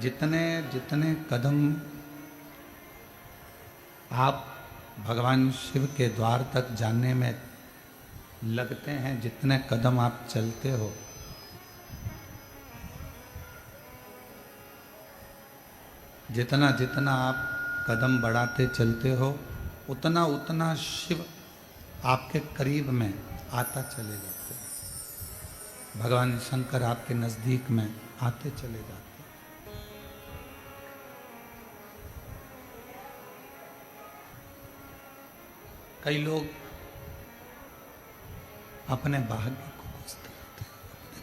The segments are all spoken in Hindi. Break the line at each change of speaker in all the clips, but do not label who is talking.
जितने जितने कदम आप भगवान शिव के द्वार तक जाने में लगते हैं, जितने कदम आप चलते हो, जितना जितना आप कदम बढ़ाते चलते हो, उतना उतना शिव आपके करीब में आता चले जाते हैं। भगवान शंकर आपके नजदीक में आते चले जाते हैं। कई लोग अपने भाग्य को कोसते रहते हैं,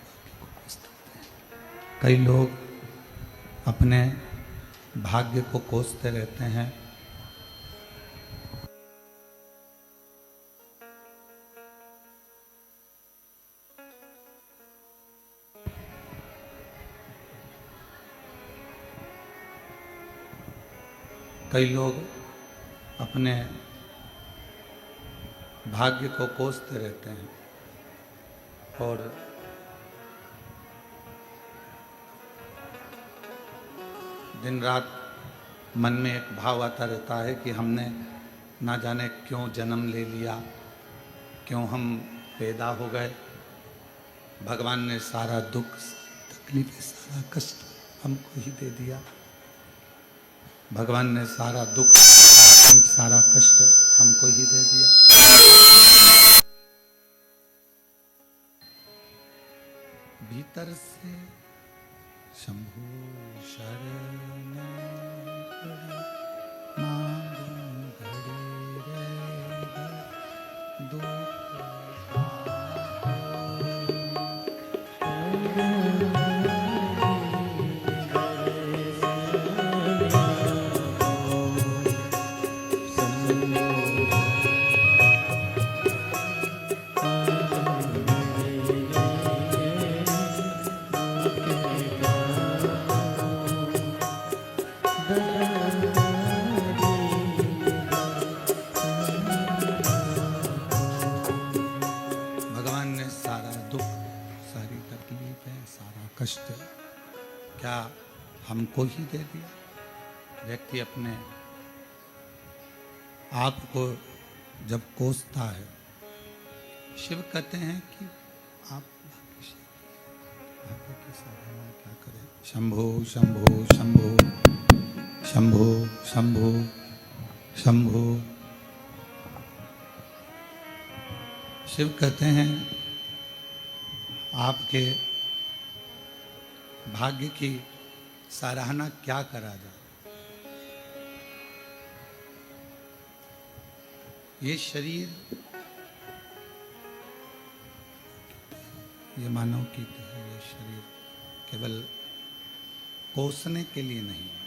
अपने भाग्य को कोसते रहते हैं। कई लोग अपने भाग्य को कोसते रहते हैं। कई लोग अपने भाग्य को कोसते रहते हैं और दिन रात मन में एक भाव आता रहता है कि हमने ना जाने क्यों जन्म ले लिया, क्यों हम पैदा हो गए। भगवान ने सारा दुख, तकलीफ, सारा कष्ट हमको ही दे दिया। भगवान ने सारा दुख, सारा कष्ट हमको ही दे दिया। भीतर से शंभु शरण मांगू घड़ी रे दुख कष्ट क्या हमको ही दे दिया। व्यक्ति अपने आप को जब कोसता है, शिव कहते हैं कि आप भाग्य की साधना क्या करें। शंभो शंभो शंभो शंभो शंभो शंभो। शिव कहते हैं आपके भाग्य की सराहना क्या करा जाए। ये शरीर, ये मानव की है, ये शरीर केवल कोसने के लिए नहीं है।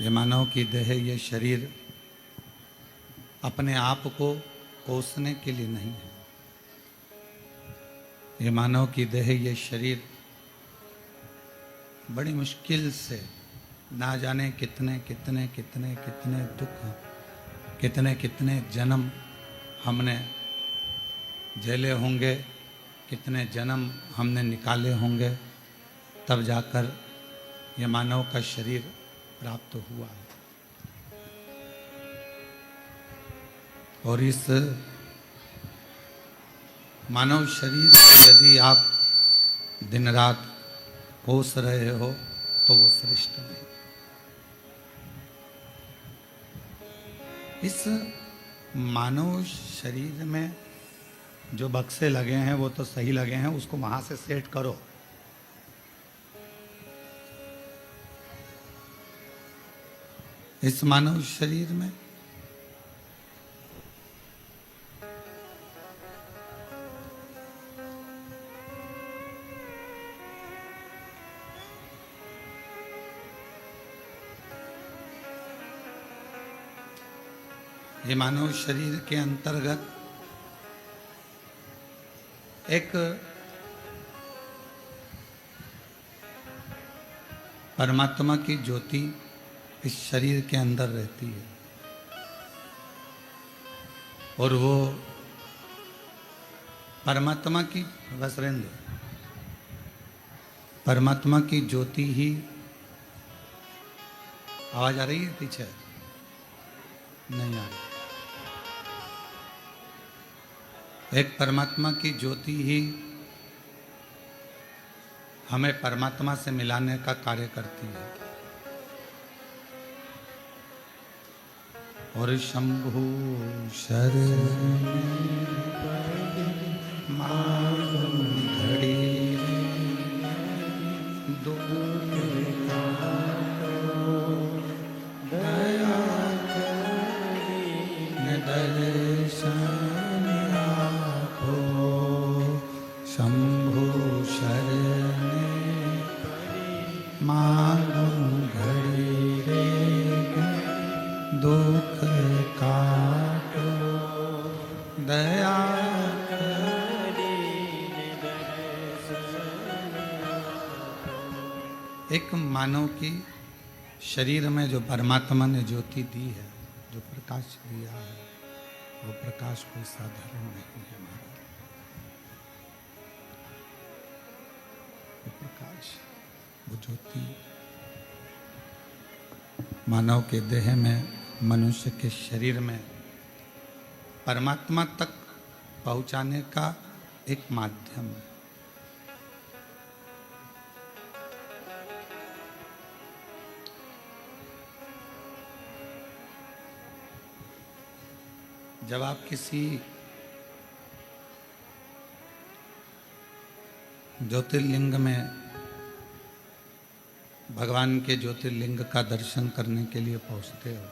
ये मानव की देह, ये शरीर अपने आप को कोसने के लिए नहीं है। ये मानव की देह, ये शरीर बड़ी मुश्किल से ना जाने कितने कितने कितने कितने दुख, कितने कितने जन्म हमने झेले होंगे, कितने जन्म हमने निकाले होंगे, तब जाकर ये मानव का शरीर प्राप्त हुआ है। और इस मानव शरीर को यदि आप दिन रात कोस रहे हो तो वो श्रेष्ठ नहीं। इस मानव शरीर में जो बक्से लगे हैं वो तो सही लगे हैं, उसको वहां से सेट करो। इस मानव शरीर में ये मानव शरीर के अंतर्गत एक परमात्मा की ज्योति इस शरीर के अंदर रहती है और वो परमात्मा की वसरेंद्र परमात्मा की ज्योति ही, आवाज आ रही है पीछे? नहीं आ रही। एक परमात्मा की ज्योति ही हमें परमात्मा से मिलाने का कार्य करती है। और शंभु शरण घड़ी दूर दया दर्शन आपो शंभु शरण मांगो घड़ी रे दुख काटो दया एक मानव की शरीर में जो परमात्मा ने ज्योति दी है, जो प्रकाश दिया है, वो प्रकाश कोई साधारण नहीं है महाराज। वो प्रकाश, वो ज्योति मानव के देह में, मनुष्य के शरीर में परमात्मा तक पहुंचाने का एक माध्यम है। जब आप किसी ज्योतिर्लिंग में, भगवान के ज्योतिर्लिंग का दर्शन करने के लिए पहुंचते हो,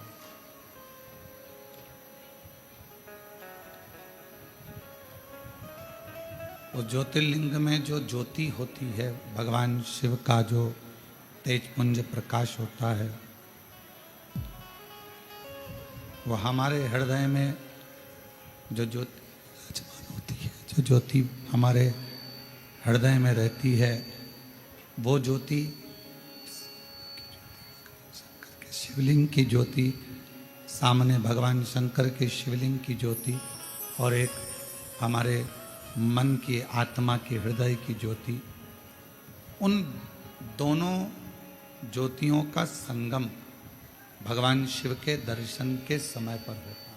उस ज्योतिर्लिंग में जो ज्योति होती है, भगवान शिव का जो तेजपुंज प्रकाश होता है, वो हमारे हृदय में जो ज्योति होती है, जो ज्योति हमारे हृदय में रहती है, वो ज्योति शिवलिंग की ज्योति, सामने भगवान शंकर के शिवलिंग की ज्योति, और एक हमारे मन की, आत्मा की, हृदय की ज्योति, उन दोनों ज्योतियों का संगम भगवान शिव के दर्शन के समय पर होता है।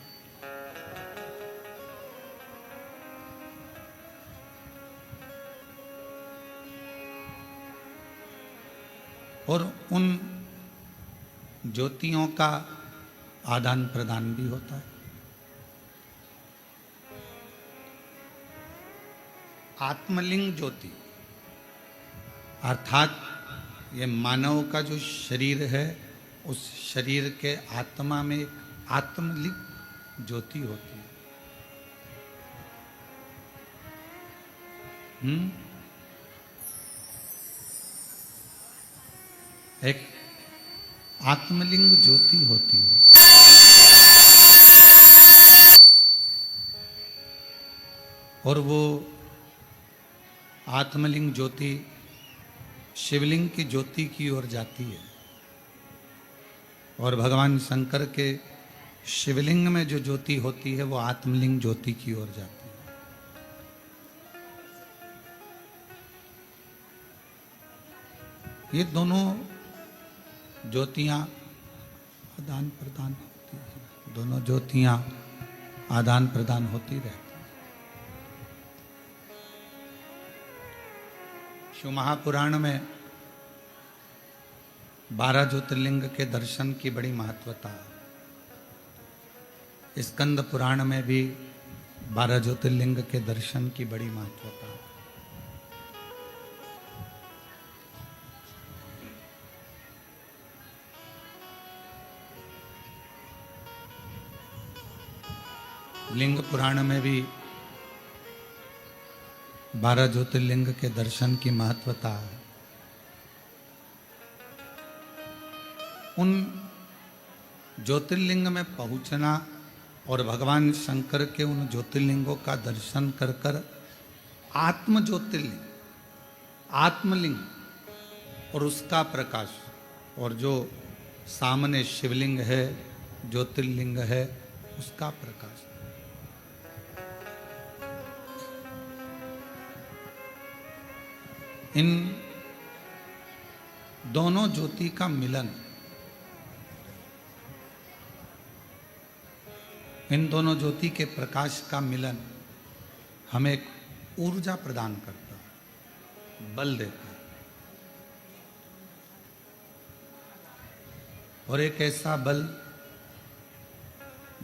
और उन ज्योतियों का आदान प्रदान भी होता है। आत्मलिंग ज्योति अर्थात ये मानव का जो शरीर है, उस शरीर के आत्मा में एक आत्मलिंग ज्योति होती है। एक आत्मलिंग ज्योति होती है। और वो आत्मलिंग ज्योति शिवलिंग की ज्योति की ओर जाती है, और भगवान शंकर के शिवलिंग में जो ज्योति होती है, वो आत्मलिंग ज्योति की ओर जाती है। ये दोनों ज्योतियां आदान प्रदान होती हैं, दोनों ज्योतियां आदान प्रदान होती रहती हैं। शिव महापुराण में 12 ज्योतिर्लिंग के दर्शन की बड़ी महत्वता है। स्कंद पुराण में भी 12 ज्योतिर्लिंग के दर्शन की बड़ी महत्वता है। लिंग पुराण में भी 12 ज्योतिर्लिंग के दर्शन की महत्वता है। उन ज्योतिर्लिंग में पहुंचना और भगवान शंकर के उन ज्योतिर्लिंगों का दर्शन कर कर आत्म ज्योतिर्लिंग, आत्मलिंग और उसका प्रकाश, और जो सामने शिवलिंग है, ज्योतिर्लिंग है, उसका प्रकाश, इन दोनों ज्योति का मिलन, इन दोनों ज्योति के प्रकाश का मिलन हमें एक ऊर्जा प्रदान करता है, बल देता है। और एक ऐसा बल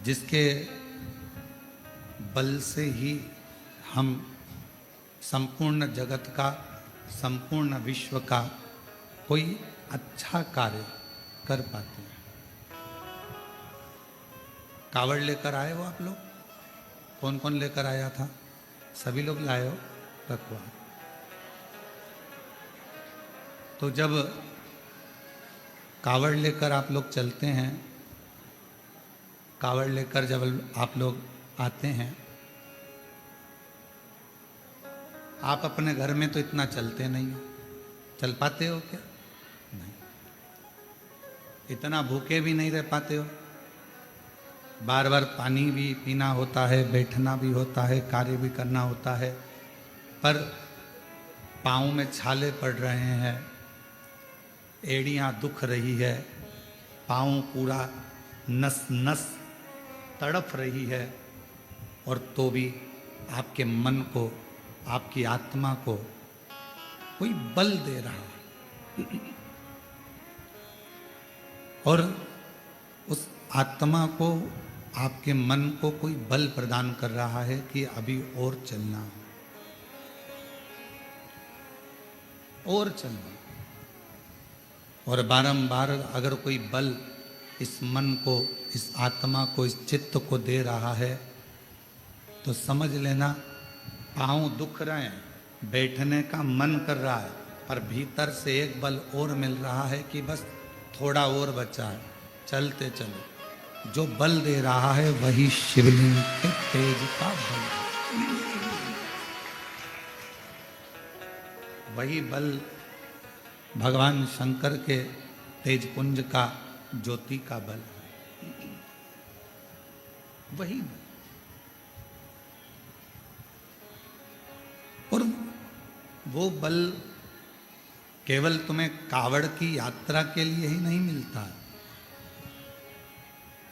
जिसके बल से ही हम संपूर्ण जगत का, संपूर्ण विश्व का कोई अच्छा कार्य कर पाते हैं। कावड़ लेकर आए हो आप लोग? कौन कौन लेकर आया था? सभी लोग लाए हो? रखवा। तो जब कावड़ लेकर आप लोग चलते हैं, कावड़ लेकर जब आप लोग आते हैं, आप अपने घर में तो इतना चलते नहीं हो। चल पाते हो क्या? नहीं। इतना भूखे भी नहीं रह पाते हो। बार बार पानी भी पीना होता है, बैठना भी होता है, कार्य भी करना होता है, पर पाँव में छाले पड़ रहे हैं, एड़ियाँ दुख रही है, पाँव पूरा नस नस तड़प रही है, और तो भी आपके मन को, आपकी आत्मा को कोई बल दे रहा है। और उस आत्मा को, आपके मन को कोई बल प्रदान कर रहा है कि अभी और चलना है, और चलना। और बारंबार अगर कोई बल इस मन को, इस आत्मा को, इस चित्त को दे रहा है, तो समझ लेना पाँव दुख रहे हैं, बैठने का मन कर रहा है, पर भीतर से एक बल और मिल रहा है कि बस थोड़ा और बचा है, चलते चलो। जो बल दे रहा है वही शिवलिंग के तेज का बल है। वही बल भगवान शंकर के तेज पुंज का, ज्योति का बल है। वही बल। और वो बल केवल तुम्हें कावड़ की यात्रा के लिए ही नहीं मिलता है।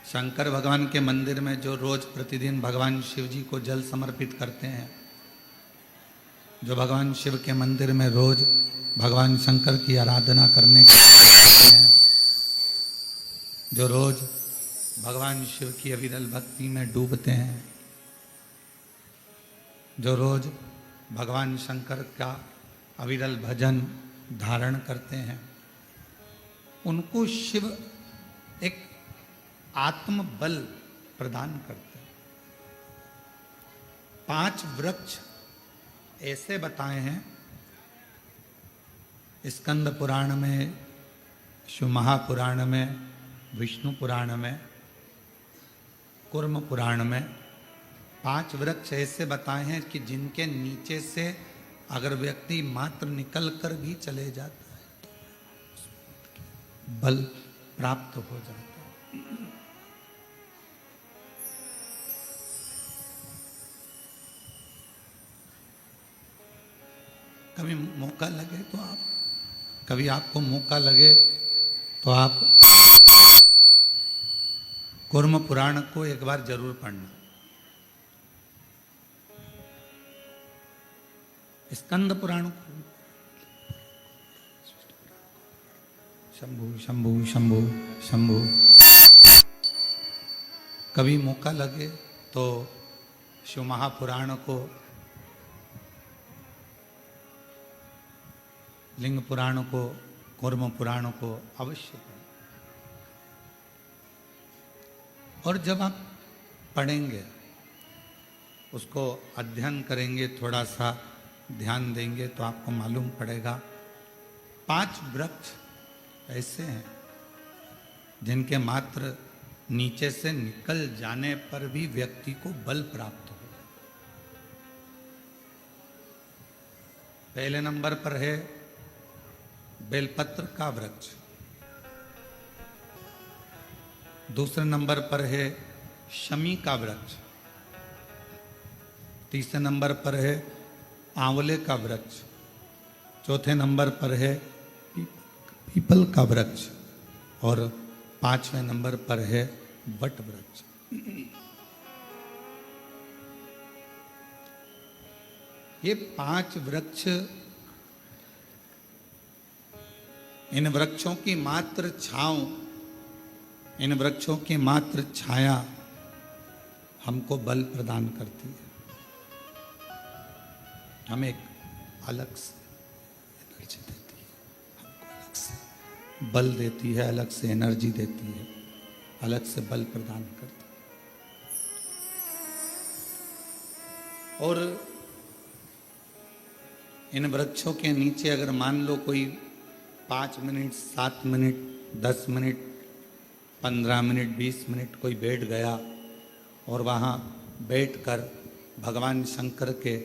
शंकर भगवान के मंदिर में जो रोज प्रतिदिन भगवान शिव जी को जल समर्पित करते हैं, जो भगवान शिव के मंदिर में रोज भगवान शंकर की आराधना करने के हैं, जो रोज भगवान शिव की अविरल भक्ति में डूबते हैं, जो रोज भगवान शंकर का अविरल भजन धारण करते हैं, उनको शिव एक आत्म बल प्रदान करते हैं। 5 वृक्ष ऐसे बताए हैं स्कंद पुराण में, शिव महापुराण में, विष्णु पुराण में, कूर्म पुराण में 5 वृक्ष ऐसे बताए हैं कि जिनके नीचे से अगर व्यक्ति मात्र निकल कर भी चले जाता है तो बल प्राप्त हो जाता है। कभी मौका लगे तो आप, कभी आपको मौका लगे तो आप कूर्म पुराण को एक बार जरूर पढ़ना। स्कंद पुराण को, शंभु शंभु शंभु शंभु, कभी मौका लगे तो शिव महापुराण को, लिंग पुराण को, कूर्म पुराण को अवश्य पढ़ें। और जब आप पढ़ेंगे, उसको अध्ययन करेंगे, थोड़ा सा ध्यान देंगे, तो आपको मालूम पड़ेगा 5 वृक्ष ऐसे हैं जिनके मात्र नीचे से निकल जाने पर भी व्यक्ति को बल प्राप्त हो। पहले नंबर पर है बेलपत्र का वृक्ष, दूसरे नंबर पर है शमी का वृक्ष, तीसरे नंबर पर है आंवले का वृक्ष, चौथे नंबर पर है पीपल का। पीपल का वृक्ष और 5वें नंबर पर है वट वृक्ष। ये 5 वृक्ष, इन वृक्षों की मात्र छांव, इन वृक्षों की मात्र छाया हमको बल प्रदान करती है, हमें एक अलग से एनर्जी देती है, हमको अलग से बल देती है, अलग से एनर्जी देती है, अलग से बल प्रदान करती है। और इन वृक्षों के नीचे अगर मान लो कोई 5 minute, 7 minute, 10 minute, 15 minute, 20 minute कोई बैठ गया और वहाँ बैठकर भगवान शंकर के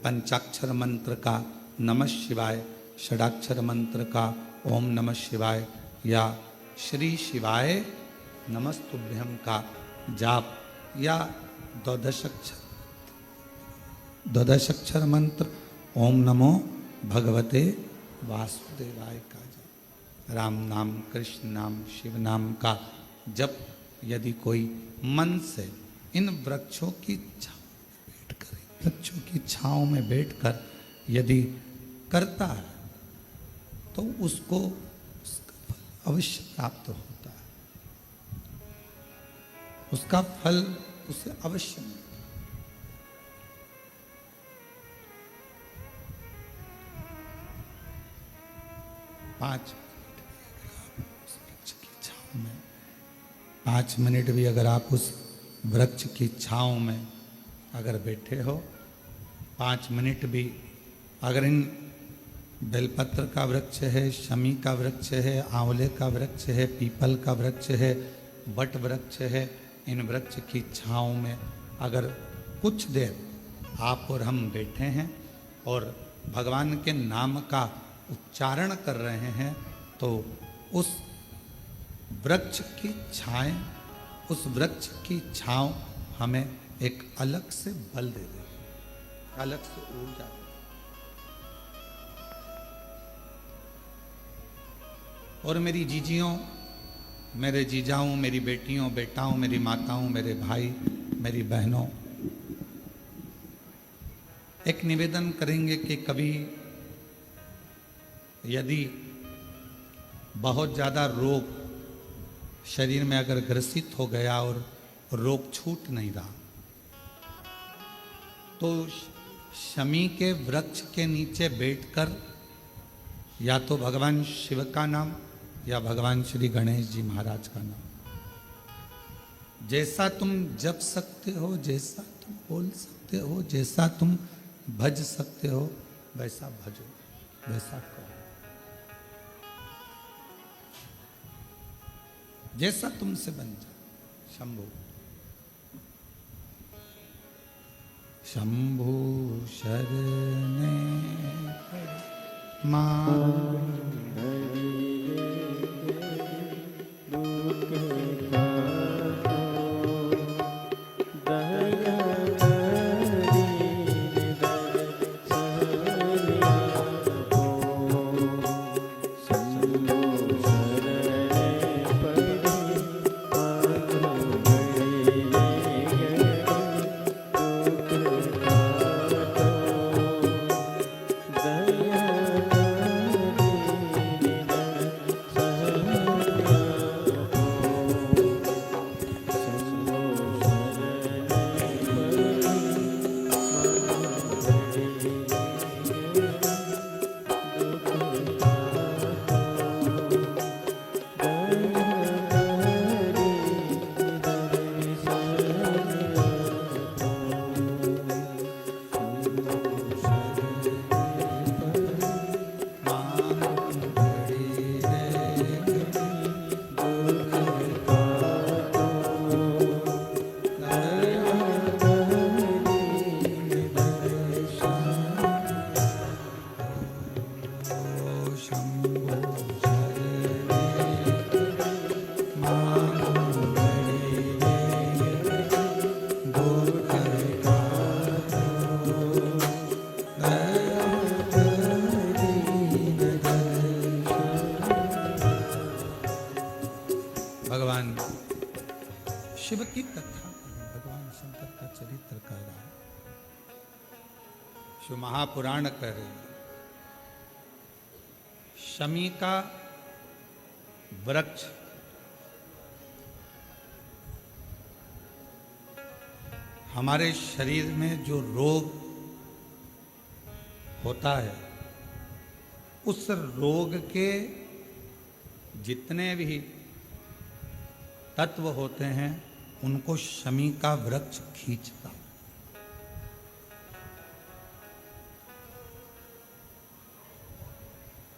पंचाक्षर मंत्र का नमः शिवाय, षडाक्षर मंत्र का ओम नमः शिवाय या श्री शिवाय नमस्तुभ्यम का जाप या द्वादशाक्षर मंत्र ओम नमो भगवते वासुदेवाय का जप, राम नाम, कृष्ण नाम, शिव नाम का जप यदि कोई मन से इन वृक्षों की वृक्षों की छांव में बैठकर यदि करता है तो उसको उसका फल अवश्य प्राप्त होता है, उसका फल उसे अवश्य मिलता है। पाँच में 5 मिनट भी अगर आप उस वृक्ष की छांव में अगर बैठे हो, 5 मिनट भी अगर इन बेलपत्र का वृक्ष है, शमी का वृक्ष है, आंवले का वृक्ष है, पीपल का वृक्ष है, वट वृक्ष है, इन वृक्ष की छांव में अगर कुछ देर आप और हम बैठे हैं और भगवान के नाम का उच्चारण कर रहे हैं तो उस वृक्ष की छाएं, उस वृक्ष की छांव हमें एक अलग से बल दे देगी, अलग से ऊर्जा। और मेरी जीजियों, मेरे जीजाओं, मेरी बेटियों, बेटाओं, मेरी माताओं, मेरे भाई, मेरी बहनों, एक निवेदन करेंगे कि कभी यदि बहुत ज़्यादा रोग शरीर में अगर ग्रसित हो गया और रोग छूट नहीं रहा तो शमी के वृक्ष के नीचे बैठकर या तो भगवान शिव का नाम या भगवान श्री गणेश जी महाराज का नाम, जैसा तुम जप सकते हो, जैसा तुम बोल सकते हो, जैसा तुम भज सकते हो, वैसा भजो, वैसा करो, जैसा तुमसे बन जाए। शंभु शंभु शरणे मां जो महापुराण कह रहे हैं, शमी का वृक्ष हमारे शरीर में जो रोग होता है, उस रोग के जितने भी तत्व होते हैं उनको शमी का वृक्ष खींचता।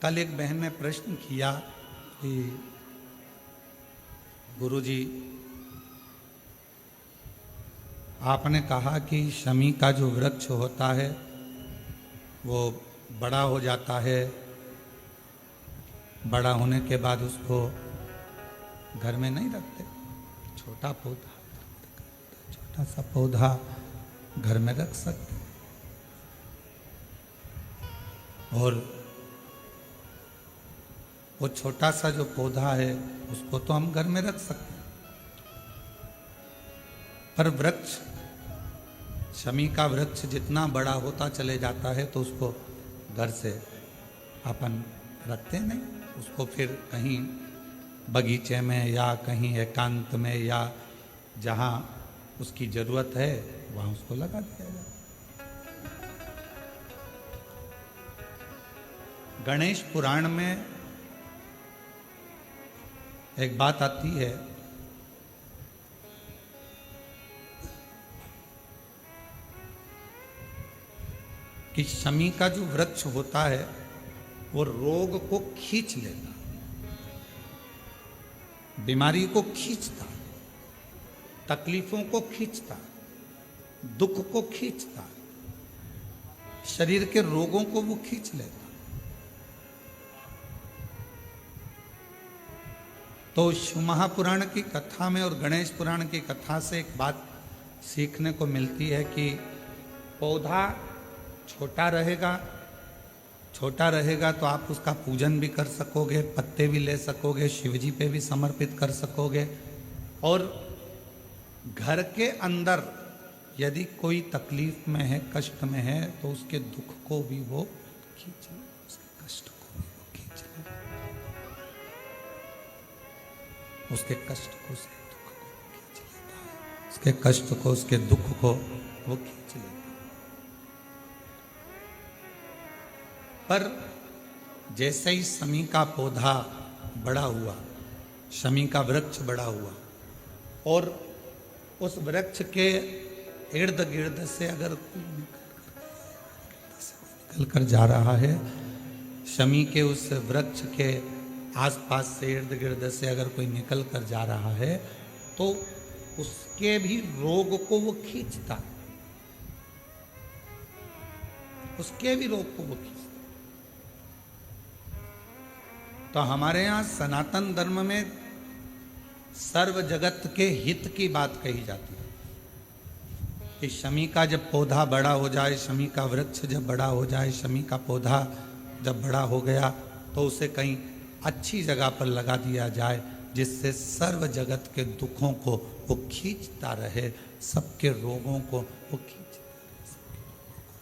कल एक बहन ने प्रश्न किया कि गुरुजी, आपने कहा कि शमी का जो वृक्ष होता है वो बड़ा हो जाता है, बड़ा होने के बाद उसको घर में नहीं रखते, छोटा पौधा, छोटा सा पौधा घर में रख सकते, और वो छोटा सा जो पौधा है उसको तो हम घर में रख सकते हैं, पर वृक्ष, शमी का वृक्ष जितना बड़ा होता चले जाता है तो उसको घर से अपन रखते नहीं, उसको फिर कहीं बगीचे में या कहीं एकांत में या जहाँ उसकी ज़रूरत है वहाँ उसको लगा दिया जाए। गणेश पुराण में एक बात आती है कि शमी का जो वृक्ष होता है वो रोग को खींच लेता, बीमारी को खींचता, तकलीफों को खींचता, दुख को खींचता, शरीर के रोगों को वो खींच लेता। तो शिव महापुराण की कथा में और गणेश पुराण की कथा से एक बात सीखने को मिलती है कि पौधा छोटा रहेगा तो आप उसका पूजन भी कर सकोगे, पत्ते भी ले सकोगे, शिवजी पे भी समर्पित कर सकोगे, और घर के अंदर यदि कोई तकलीफ में है, कष्ट में है, तो उसके दुख को भी वो खींच ले, उसके कष्ट को भी वो खींच ले, उसके कष्ट को, उसके दुख को खींच लेता है, उसके कष्ट को, उसके दुख को वो खींच लेता है। पर जैसे ही शमी का पौधा बड़ा हुआ, शमी का वृक्ष बड़ा हुआ, और उस वृक्ष के इर्द गिर्द से अगर कोई निकल कर जा रहा है, शमी के उस वृक्ष के आसपास से, इर्द गिर्द से अगर कोई निकल कर जा रहा है, तो उसके भी रोग को वो खींचता, उसके भी रोग को वो खींचता। तो हमारे यहाँ सनातन धर्म में सर्व जगत के हित की बात कही जाती है कि शमी का जब पौधा बड़ा हो जाए, शमी का वृक्ष जब बड़ा हो जाए, शमी का पौधा जब बड़ा हो गया तो उसे कहीं अच्छी जगह पर लगा दिया जाए, जिससे सर्व जगत के दुखों को वो खींचता रहे, सबके रोगों को वो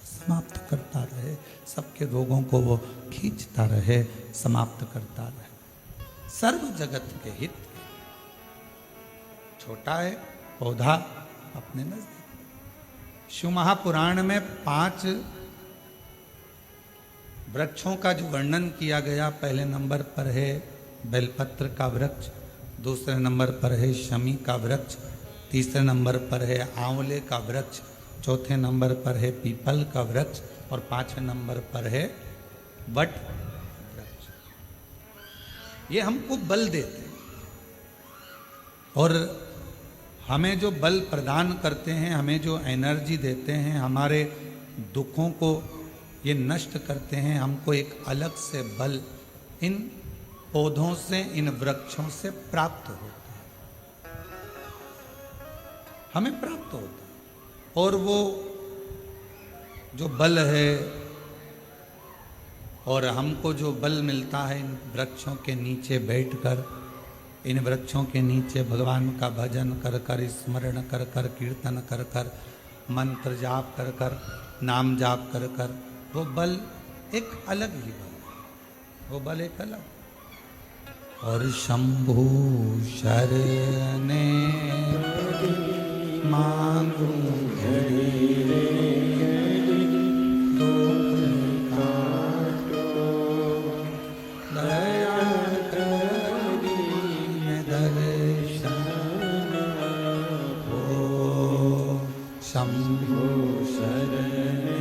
समाप्त करता रहे, सबके रोगों को वो खींचता रहे, समाप्त करता रहे, सर्व जगत के हित। छोटा है पौधा अपने नजदीक। शिव महापुराण में 5 वृक्षों का जो वर्णन किया गया, पहले नंबर पर है बेलपत्र का वृक्ष, दूसरे नंबर पर है शमी का वृक्ष, तीसरे नंबर पर है आंवले का वृक्ष, चौथे नंबर पर है पीपल का वृक्ष, और 5वें नंबर पर है वट वृक्ष। ये हमको बल देते हैं और हमें जो बल प्रदान करते हैं, हमें जो एनर्जी देते हैं, हमारे दुखों को ये नष्ट करते हैं। हमको एक अलग से बल इन पौधों से, इन वृक्षों से प्राप्त होता है, हमें प्राप्त होता है। और वो जो बल है, और हमको जो बल मिलता है इन वृक्षों के नीचे बैठकर, इन वृक्षों के नीचे भगवान का भजन कर कर, स्मरण कर कर, कीर्तन कर कर, मंत्र जाप कर कर, नाम जाप कर कर, वो बल एक अलग ही बल है, वो बल एक अलग। और शंभु शरणे मांगू घड़ी दुख काटो, दया करी दर्शन हो। शंभु शरणे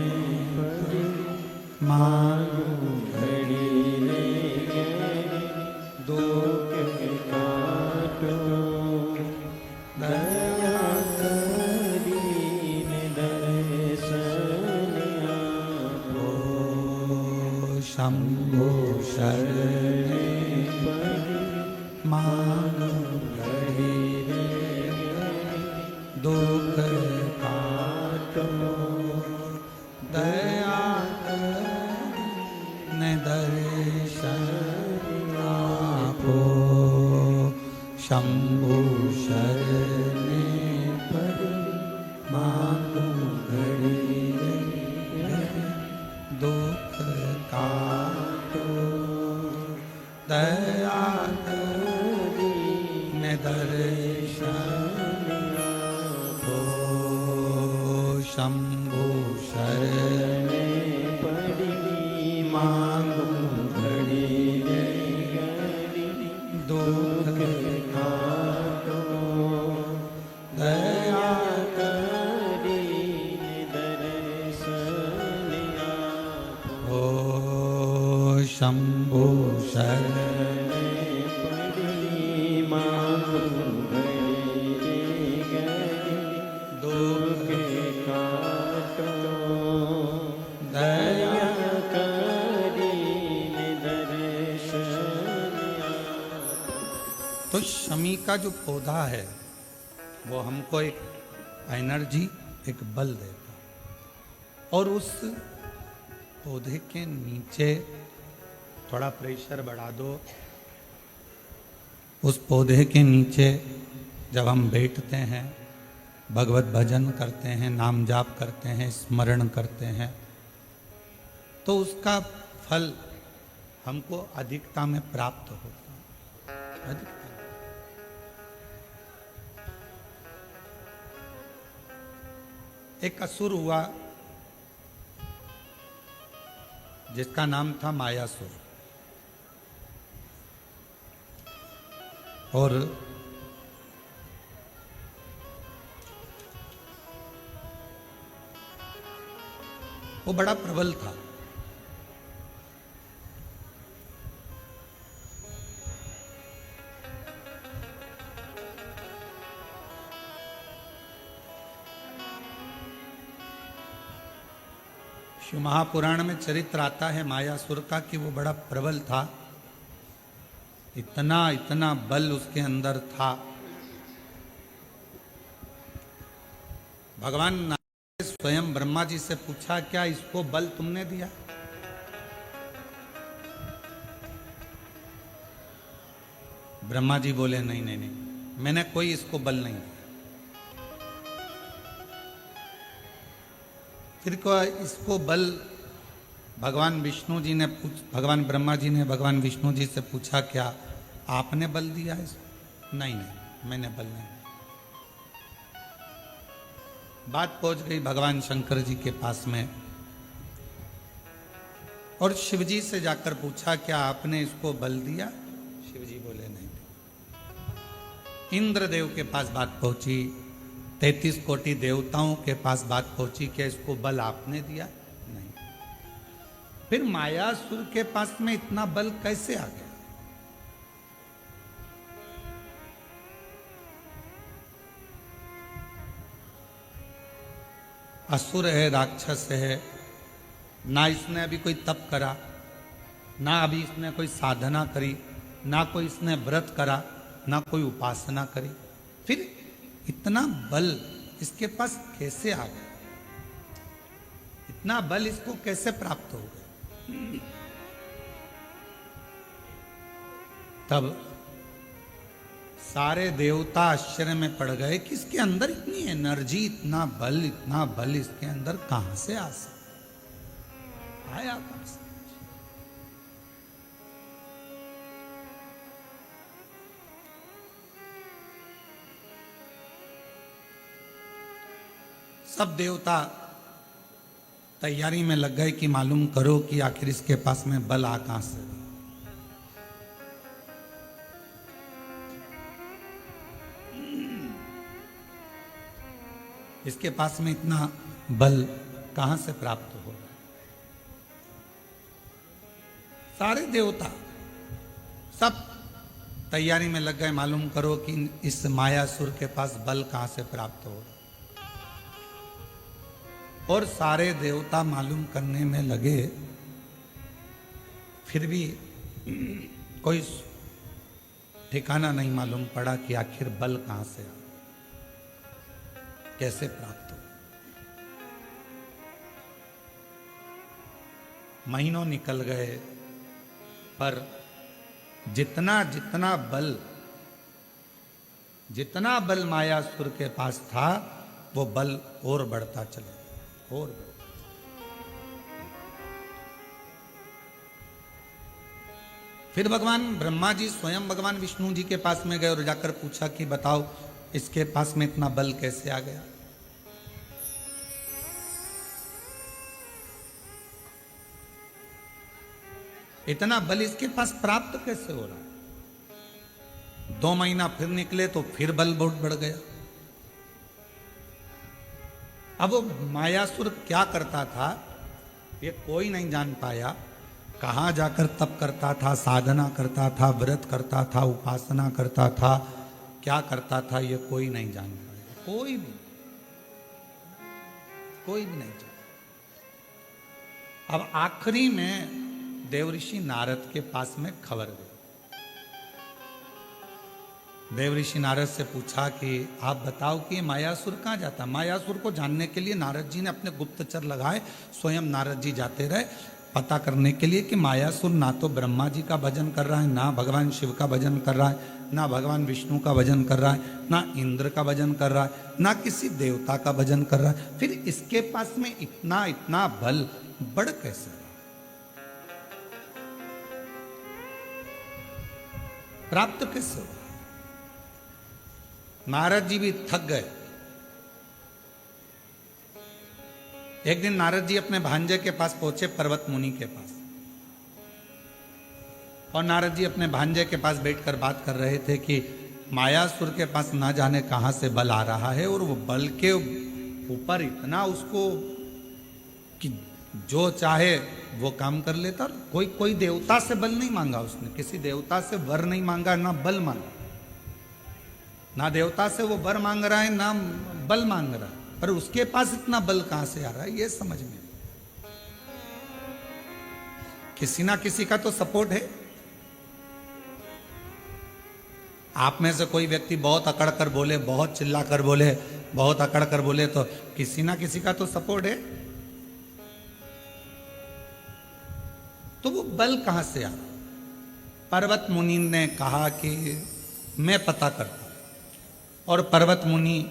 मांगू घड़ी दुख काटो, दया करी दर्शन हो। शंभु शरणे मांगो घड़ी दुख काटो, दया करी दर्शन आपो। शंभु शरणे मांगो घड़ी दुख काटो, दया करी दर्शन हो। शंभु शरणे मांगो घड़ी दुख काटो, दया करी दर्शन हो। शंभु शरणे मांगो घड़ी दुख काटो, दया करी दर्शन। तो शमी का जो पौधा है वो हमको एक एनर्जी, एक बल देता। और उस पौधे के नीचे थोड़ा प्रेशर बढ़ा दो, उस पौधे के नीचे जब हम बैठते हैं, भगवत भजन करते हैं, नाम जाप करते हैं, स्मरण करते हैं, तो उसका फल हमको अधिकता में प्राप्त होता है। अधिकता। एक असुर हुआ जिसका नाम था मायासुर, और वो बड़ा प्रबल था। शिव महापुराण में चरित्र आता है मायासुर का कि वो बड़ा प्रबल था, इतना इतना बल उसके अंदर था। भगवान नारायण ने स्वयं ब्रह्मा जी से पूछा, क्या इसको बल तुमने दिया? ब्रह्मा जी बोले, नहीं नहीं नहीं, मैंने कोई इसको बल नहीं दिया। फिर को इसको बल भगवान विष्णु जी ने भगवान ब्रह्मा जी ने भगवान विष्णु जी से पूछा, क्या आपने बल दिया इसको? नहीं नहीं, मैंने बल नहीं दिया। बात पहुंच गई भगवान शंकर जी के पास में, और शिव जी से जाकर पूछा, क्या आपने इसको बल दिया? शिव जी बोले, नहीं। इंद्रदेव के पास बात पहुंची, 33 कोटि देवताओं के पास बात पहुंची, क्या इसको बल आपने दिया? नहीं। फिर मायासुर के पास में इतना बल कैसे आ गया? असुर है, राक्षस है, ना इसने अभी कोई तप करा, ना अभी इसने कोई साधना करी, ना कोई इसने व्रत करा, ना कोई उपासना करी, फिर इतना बल इसके पास कैसे आ गया? इतना बल इसको कैसे प्राप्त हो गया? सारे देवता आश्चर्य में पड़ गए कि इसके अंदर इतनी एनर्जी, इतना बल इसके अंदर कहां से आ सकता आया कहां से? सब देवता तैयारी में लग गए कि मालूम करो कि आखिर इसके पास में बल आ कहां से। इसके पास में इतना बल कहां से प्राप्त हो रहा है? सारे देवता सब तैयारी में लग गए, मालूम करो कि इस मायासुर के पास बल कहां से प्राप्त हो रहा है। और सारे देवता मालूम करने में लगे, फिर भी कोई ठिकाना नहीं मालूम पड़ा कि आखिर बल कहां से आ, कैसे प्राप्त हो। महीनों निकल गए, पर जितना बल मायासुर के पास था, वो बल और बढ़ता चला और फिर भगवान ब्रह्मा जी स्वयं भगवान विष्णु जी के पास में गए और जाकर पूछा कि बताओ इसके पास में इतना बल कैसे आ गया। इतना बल इसके पास प्राप्त कैसे हो रहा है? 2 महीना फिर निकले तो फिर बल बहुत बढ़ गया। अब वो मायासुर क्या करता था ये कोई नहीं जान पाया। कहाँ जाकर तप करता था, साधना करता था, व्रत करता था, उपासना करता था, क्या करता था ये कोई नहीं जान पाया। कोई भी नहीं जान। अब आखिरी में देवऋषि नारद के पास में खबर गई। देवऋषि नारद से पूछा कि आप बताओ कि मायासुर कहाँ जाता। मायासुर को जानने के लिए नारद जी ने अपने गुप्तचर लगाए, स्वयं नारद जी जाते रहे पता करने के लिए कि मायासुर ना तो ब्रह्मा जी का भजन कर रहा है, ना भगवान शिव का भजन कर रहा है, ना भगवान विष्णु का भजन कर रहा है, ना इंद्र का भजन कर रहा है, ना किसी देवता का भजन कर रहा है। फिर इसके पास में इतना बल बढ़ कैसे, प्राप्त कैसे हो। नारद जी भी थक गए। एक दिन नारद जी अपने भांजे के पास पहुंचे, पर्वत मुनि के पास, और नारद जी अपने भांजे के पास बैठकर बात कर रहे थे कि मायासुर के पास ना जाने कहां से बल आ रहा है, और वो बल के ऊपर इतना उसको कि जो चाहे वो काम कर लेता। कोई देवता से बल नहीं मांगा उसने, किसी देवता से वर नहीं मांगा, ना बल मांगा, ना देवता से वो वर मांग रहा है, ना बल मांग रहा है, पर उसके पास इतना बल कहां से आ रहा है ये समझ में। किसी ना किसी का तो सपोर्ट है। आप में से कोई व्यक्ति बहुत अकड़ कर बोले, बहुत चिल्ला कर बोले, बहुत अकड़ कर बोले, तो किसी ना किसी का तो सपोर्ट है। तो वो बल कहां से आ रहा। पर्वत मुनि ने कहा कि मैं पता करता, और पर्वत मुनि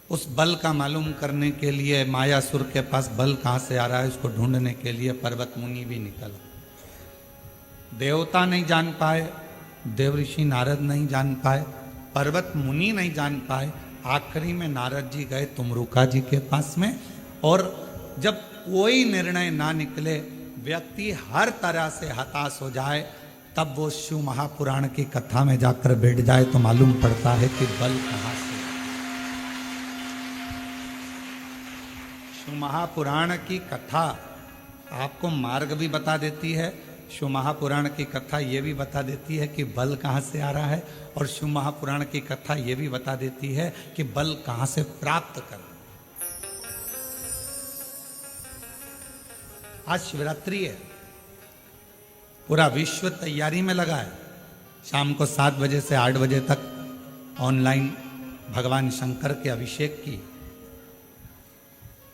उस बल का मालूम करने के लिए, मायासुर के पास बल कहां से आ रहा है उसको ढूंढने के लिए पर्वत मुनि भी निकला। देवता नहीं जान पाए, देवऋषि नारद नहीं जान पाए, पर्वत मुनि नहीं जान पाए। आखिरी में नारद जी गए तुमरुका जी के पास में, और जब कोई निर्णय ना निकले, व्यक्ति हर तरह से हताश हो जाए, तब वो शिव महापुराण की कथा में जाकर बैठ जाए तो मालूम पड़ता है कि बल कहां से। शिव महापुराण की कथा आपको मार्ग भी बता देती है, शिव महापुराण की कथा ये भी बता देती है कि बल कहां से आ रहा है, और शिव महापुराण की कथा ये भी बता देती है कि बल कहां से प्राप्त करना। आज शिवरात्रि है, पूरा विश्व तैयारी में लगा है। शाम को 7 बजे से 8 बजे तक ऑनलाइन भगवान शंकर के अभिषेक की,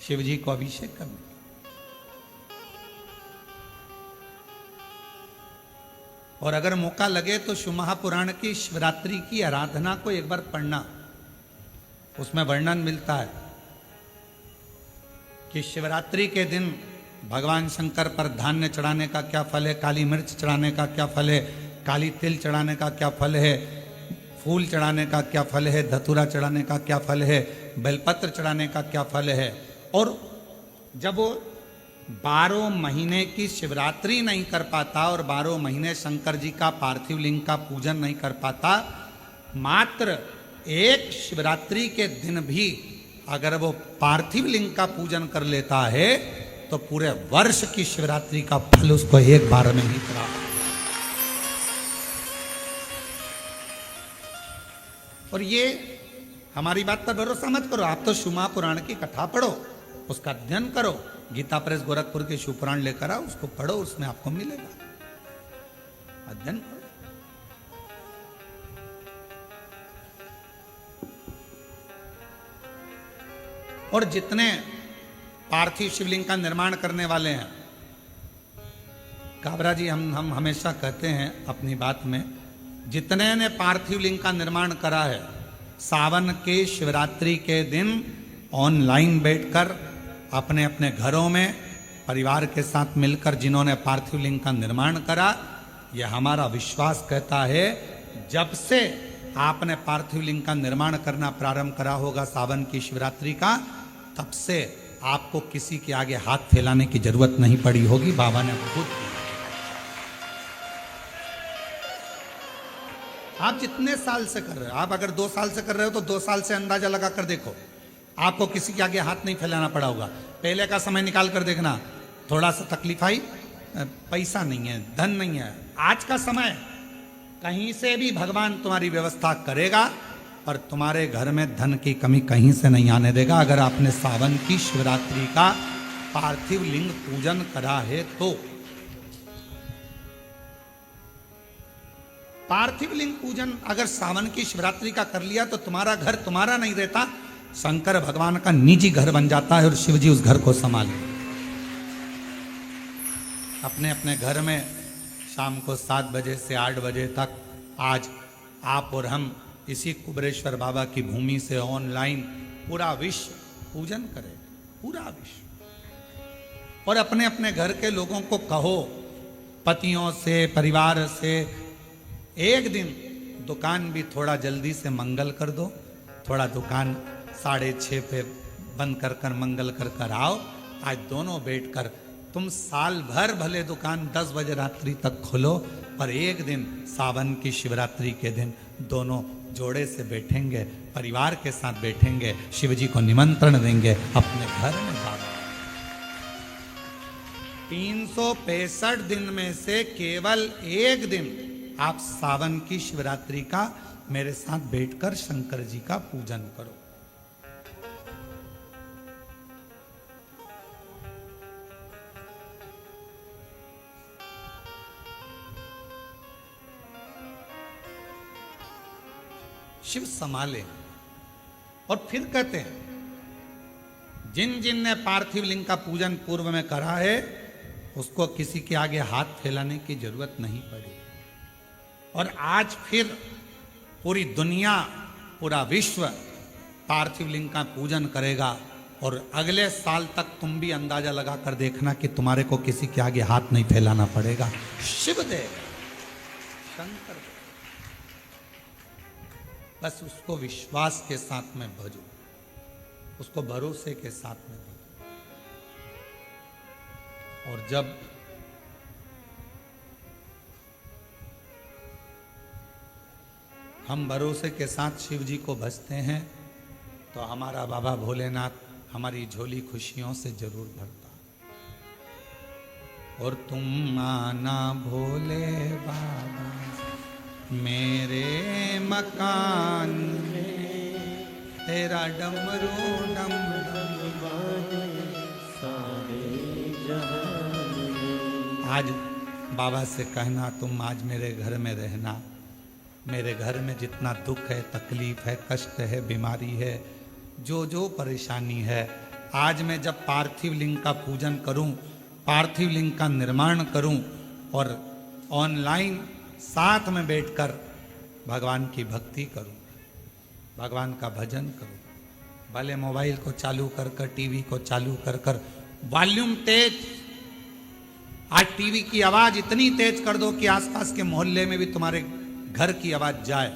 शिव जी को अभिषेक करने। और अगर मौका लगे तो शिव महापुराण की शिवरात्रि की आराधना को एक बार पढ़ना। उसमें वर्णन मिलता है कि शिवरात्रि के दिन भगवान शंकर पर धान्य चढ़ाने का क्या फल है, काली मिर्च चढ़ाने का क्या फल है, काली तिल चढ़ाने का क्या फल है, फूल चढ़ाने का क्या फल है, धतूरा चढ़ाने का क्या फल है, बेलपत्र चढ़ाने का क्या फल है। और जब वो 12 महीने की शिवरात्रि नहीं कर पाता और 12 महीने शंकर जी का पार्थिव लिंग का पूजन नहीं कर पाता, मात्र एक शिवरात्रि के दिन भी अगर वो पार्थिव लिंग का पूजन कर लेता है तो पूरे वर्ष की शिवरात्रि का फल उसको एक बार में ही प्राप्त। और ये हमारी बात पर भरोसा मत करो, आप तो शिव महापुराण की कथा पढ़ो, उसका अध्ययन करो, गीता प्रेस गोरखपुर के शिव पुराण लेकर आओ, उसको पढ़ो, उसमें आपको मिलेगा। अध्ययन करो। और जितने पार्थिव शिवलिंग का निर्माण करने वाले हैं, काबरा जी हम हमेशा कहते हैं अपनी बात में, जितने ने पार्थिव लिंग का निर्माण करा है, सावन के शिवरात्रि के दिन ऑनलाइन बैठकर अपने अपने घरों में परिवार के साथ मिलकर जिन्होंने पार्थिव लिंग का निर्माण करा, यह हमारा विश्वास कहता है, जब से आपने पार्थिव लिंग का निर्माण करना प्रारंभ करा होगा सावन की शिवरात्रि का, तब से आपको किसी के आगे हाथ फैलाने की जरूरत नहीं पड़ी होगी। बाबा ने खुद, आप जितने साल से कर रहे हो, आप अगर 2 साल से कर रहे हो तो 2 साल से अंदाजा लगा कर देखो, आपको किसी के आगे हाथ नहीं फैलाना पड़ा होगा। पहले का समय निकाल कर देखना, थोड़ा सा तकलीफ आई, पैसा नहीं है, धन नहीं है। आज का समय कहीं से भी भगवान तुम्हारी व्यवस्था करेगा और तुम्हारे घर में धन की कमी कहीं से नहीं आने देगा, अगर आपने सावन की शिवरात्रि का पार्थिव लिंग पूजन करा है तो। पार्थिव लिंग पूजन अगर सावन की शिवरात्रि का कर लिया तो तुम्हारा घर तुम्हारा नहीं रहता, शंकर भगवान का निजी घर बन जाता है और शिव जी उस घर को संभाले। अपने अपने घर में शाम को 7 बजे से 8 बजे तक आज आप और हम इसी कुबरेश्वर बाबा की भूमि से ऑनलाइन पूरा विश्व पूजन करें, पूरा विश्व। और अपने अपने घर के लोगों को कहो, पतियों से, परिवार से, एक दिन दुकान भी थोड़ा जल्दी से मंगल कर दो, थोड़ा दुकान 6:30 पे बंद कर कर मंगल कर कर आओ। आज दोनों बैठकर, तुम साल भर भले दुकान 10 बजे रात्रि तक खोलो, पर एक दिन सावन की शिवरात्रि के दिन दोनों जोड़े से बैठेंगे, परिवार के साथ बैठेंगे, शिव जी को निमंत्रण देंगे अपने घर में। बाबा 365 दिन में से केवल एक दिन आप सावन की शिवरात्रि का मेरे साथ बैठकर शंकर जी का पूजन करो। शिव संभाले। और फिर कहते हैं, जिन जिन ने पार्थिव लिंग का पूजन पूर्व में करा है उसको किसी के आगे हाथ फैलाने की जरूरत नहीं पड़ी। और आज फिर पूरी दुनिया, पूरा विश्व पार्थिव लिंग का पूजन करेगा। और अगले साल तक तुम भी अंदाजा लगा कर देखना कि तुम्हारे को किसी के आगे हाथ नहीं फैलाना पड़ेगा। शिव दे, शंकर दे, बस उसको विश्वास के साथ में भजो, उसको भरोसे के साथ में भजो। और जब हम भरोसे के साथ शिव जी को भजते हैं तो हमारा बाबा भोलेनाथ हमारी झोली खुशियों से जरूर भरता। और तुम आना भोले बाबा मेरे मकान में, तेरा डमरू डम डम बाजे सारे जहान में। आज बाबा से कहना, तुम आज मेरे घर में रहना, मेरे घर में जितना दुख है, तकलीफ है, कष्ट है, बीमारी है, जो जो परेशानी है, आज मैं जब पार्थिव लिंग का पूजन करूं, पार्थिव लिंग का निर्माण करूं और ऑनलाइन साथ में बैठकर भगवान की भक्ति करूं, भगवान का भजन करूं। भले मोबाइल को चालू कर कर, टीवी को चालू कर कर, वॉल्यूम तेज। आज टीवी की आवाज इतनी तेज कर दो कि आसपास के मोहल्ले में भी तुम्हारे घर की आवाज जाए।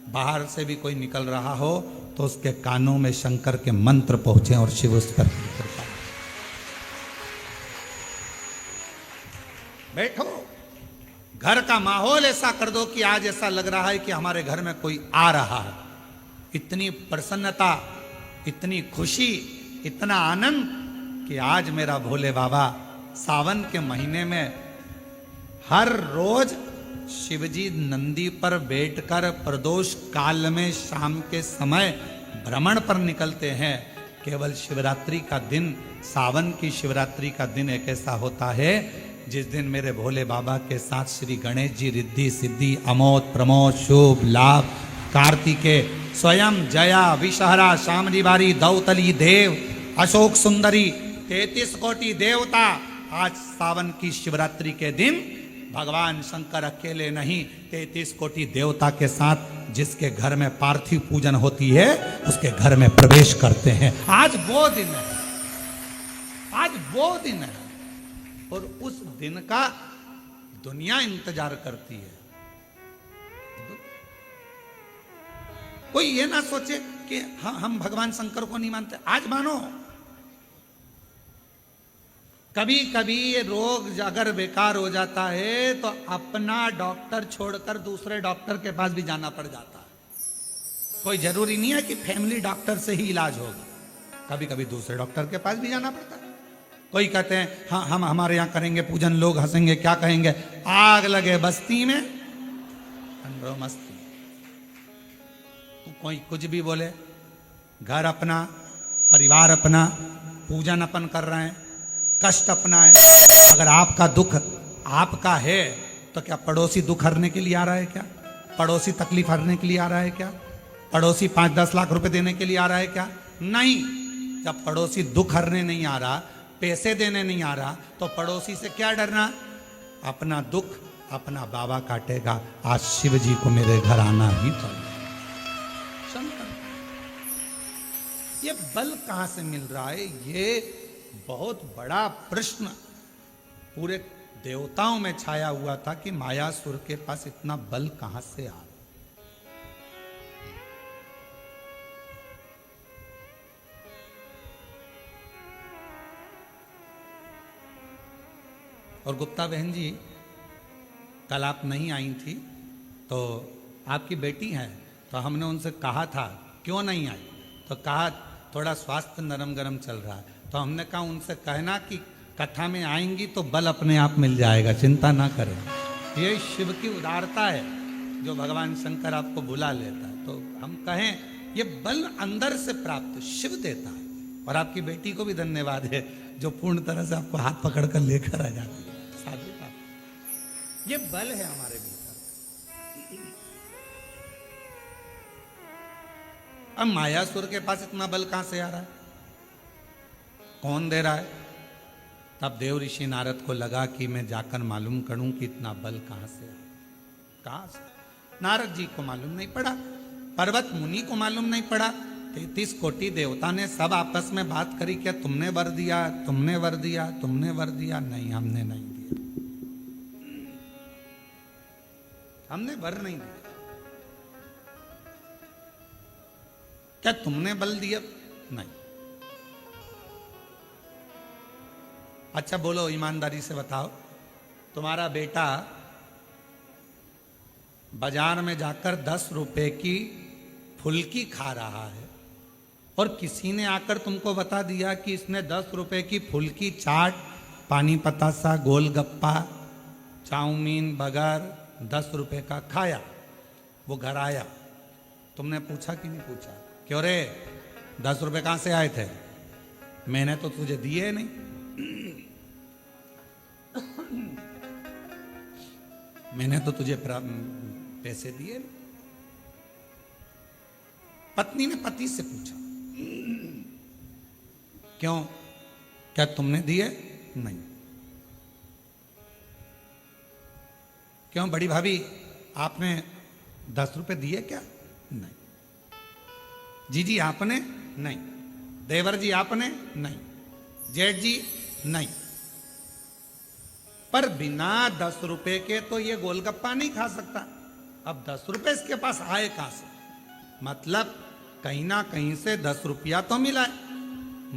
बाहर से भी कोई निकल रहा हो तो उसके कानों में शंकर के मंत्र पहुंचे और शिव उस पर कृपा। बैठो, घर का माहौल ऐसा कर दो कि आज ऐसा लग रहा है कि हमारे घर में कोई आ रहा है। इतनी प्रसन्नता, इतनी खुशी, इतना आनंद कि आज मेरा भोले बाबा सावन के महीने में हर रोज शिवजी नंदी पर बैठकर प्रदोष काल में शाम के समय भ्रमण पर निकलते हैं। केवल शिवरात्रि का दिन, सावन की शिवरात्रि का दिन एक ऐसा होता है जिस दिन मेरे भोले बाबा के साथ श्री गणेश जी रिद्धि सिद्धि अमोद प्रमोद शुभ लाभ कार्तिकेय स्वयं जया विषहरा शामली बारी दौतली देव अशोक सुंदरी 33 कोटि देवता आज सावन की शिवरात्रि के दिन भगवान शंकर अकेले नहीं 33 कोटि देवता के साथ जिसके घर में पार्थिव पूजन होती है उसके घर में प्रवेश करते हैं। आज वो दिन है, आज वो दिन है और उस दिन का दुनिया इंतजार करती है। कोई ये ना सोचे कि हम भगवान शंकर को नहीं मानते। आज मानो। कभी कभी ये रोग अगर बेकार हो जाता है तो अपना डॉक्टर छोड़कर दूसरे डॉक्टर के पास भी जाना पड़ जाता है। कोई जरूरी नहीं है कि फैमिली डॉक्टर से ही इलाज होगा, कभी कभी दूसरे डॉक्टर के पास भी जाना पड़ता है। कोई कहते हैं हाँ हम हमारे यहाँ करेंगे पूजन, लोग हंसेंगे, क्या कहेंगे, आग लगे बस्ती में ठंडो मस्ती। कोई कुछ भी बोले, घर अपना, परिवार अपना, पूजन अपन कर रहे हैं, कष्ट अपना है। अगर आपका दुख आपका है तो क्या पड़ोसी दुख हरने के लिए आ रहा है क्या? पड़ोसी तकलीफ हरने के लिए आ रहा है क्या? पड़ोसी 5-10 लाख रुपए देने के लिए आ रहा है क्या? नहीं। जब पड़ोसी दुख हरने नहीं आ रहा, पैसे देने नहीं आ रहा, तो पड़ोसी से क्या डरना? अपना दुख अपना बाबा काटेगा। आज शिव जी को मेरे घर आना ही पड़ेगा। ये बल कहां से मिल रहा है? ये बहुत बड़ा प्रश्न पूरे देवताओं में छाया हुआ था कि मायासुर के पास इतना बल कहां से आ रहा। और गुप्ता बहन जी, कल आप नहीं आई थी तो आपकी बेटी है, तो हमने उनसे कहा था क्यों नहीं आई, तो कहा थोड़ा स्वास्थ्य नरम गरम चल रहा है। तो हमने कहा उनसे कहना कि कथा में आएंगी तो बल अपने आप मिल जाएगा, चिंता ना करें। ये शिव की उदारता है जो भगवान शंकर आपको बुला लेता है। तो हम कहें ये बल अंदर से प्राप्त शिव देता है। और आपकी बेटी को भी धन्यवाद है जो पूर्ण तरह से आपको हाथ पकड़ कर लेकर आ जाती है। ये बल है हमारे भीतर। अब मायासुर के पास इतना बल कहां से आ रहा है? कौन दे रहा है? तब देव ऋषि नारद को लगा कि मैं जाकर मालूम करूं कि इतना बल कहां से आ, कहां से? नारद जी को मालूम नहीं पड़ा, पर्वत मुनि को मालूम नहीं पड़ा, 33 कोटि देवता ने सब आपस में बात करी, क्या तुमने वर दिया, तुमने वर दिया, तुमने वर दिया? नहीं, हमने नहीं दिया, हमने वर नहीं दिया। क्या तुमने बल दिया? नहीं। अच्छा बोलो, ईमानदारी से बताओ, तुम्हारा बेटा बाजार में जाकर 10 रुपए की फुल्की खा रहा है और किसी ने आकर तुमको बता दिया कि इसने 10 रुपए की फुल्की, चाट, पानी पतासा, गोलगप्पा, चाउमीन, बर्गर 10 रुपए का खाया। वो घर आया, तुमने पूछा कि नहीं पूछा, क्यों रे 10 रुपए कहां से आए थे? मैंने तो तुझे दिए नहीं। मैंने तो तुझे पैसे दिए। पत्नी ने पति से पूछा, क्यों, क्या तुमने दिए? नहीं। क्यों बड़ी भाभी, आपने 10 रुपए दिए क्या? नहीं। जीजी आपने? नहीं। देवर जी आपने? नहीं। जेठ जी? नहीं। पर बिना 10 रुपए के तो ये गोलगप्पा नहीं खा सकता। अब 10 रुपए इसके पास आए कहां से? मतलब कहीं ना कहीं से 10 रुपया तो मिला है।